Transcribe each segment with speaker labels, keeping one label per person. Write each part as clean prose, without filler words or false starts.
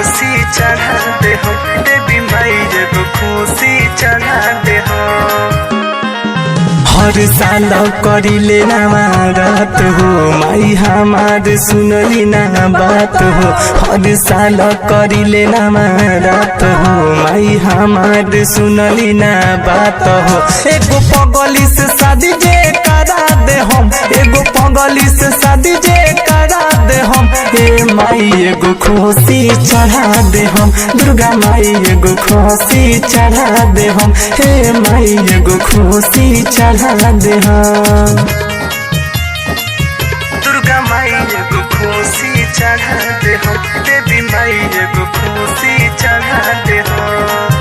Speaker 1: खुशी चढ़ा दे हो, देवी माई एगो खुशी चढ़ा दे हो। हर साल करिले नमारत हो, माई हमार सुनली ना बात हो। हर साल करिले नमारत हो, माई हमार सुनली ना बात हो। एगो पगली से शादी जे करा दे हम, एगो पगली से शादी जे करा दे हम। हे माई एगो खुशी चढ़ा दे हम, दुर्गा माई एगो खुशी चढ़ा दे हम। हे माई एगो खुशी चढ़ा दे हम, दुर्गा माई एगो खुशी चढ़ा दे हम, देवी माई एगो खुशी चढ़ा दे हम।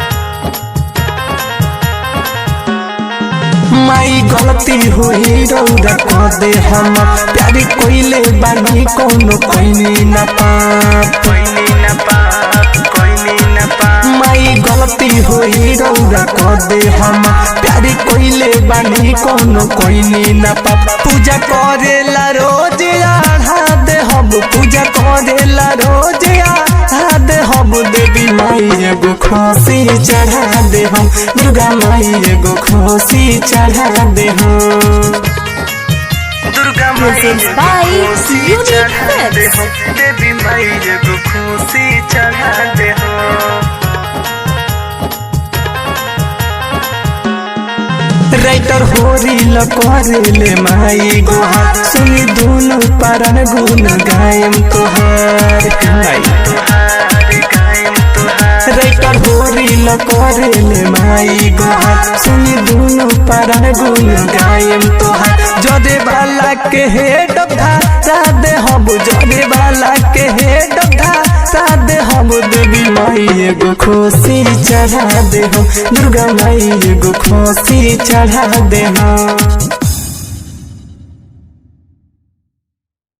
Speaker 1: माई गलती हुई रौदा कह दे हम, प्यारी कोइले बानी कोनो कोइनी ना पाप, कोइनी ना पाप, कोइनी ना पाप। माई गलती हुई रौदा कह दे हम, प्यारी कोइले बानी कोनो कोइनी ना पाप। पूजा करेला रोज आढ़ा दे हम, पूजा करेला रोज आढ़ा दे हम। देवी माई एगो खुशी चढ़ा दे हम, दुर्गा माई एगो खुशी चढ़ा दे हम। दुर्गा माई एगो खुशी चढ़ा दे हम, देवी माई एगो खुशी चढ़ा दे हम। राइटर होरी लकरेले माई गोहार, सुनी दोनों परन गुन गायम तोहार माई तोहार गायम तोहार। राइटर होरी लकरेले माई गोहार, सुनी दोनों परन गुन गायम तोहार। जदे वाला के हेड धारा दे हम, जदे वाला के हेड धारा दे हम। देवी माई एगो खुशी चढ़ा दे हम, दुर्गा माई एगो खुशी चढ़ा दे हम।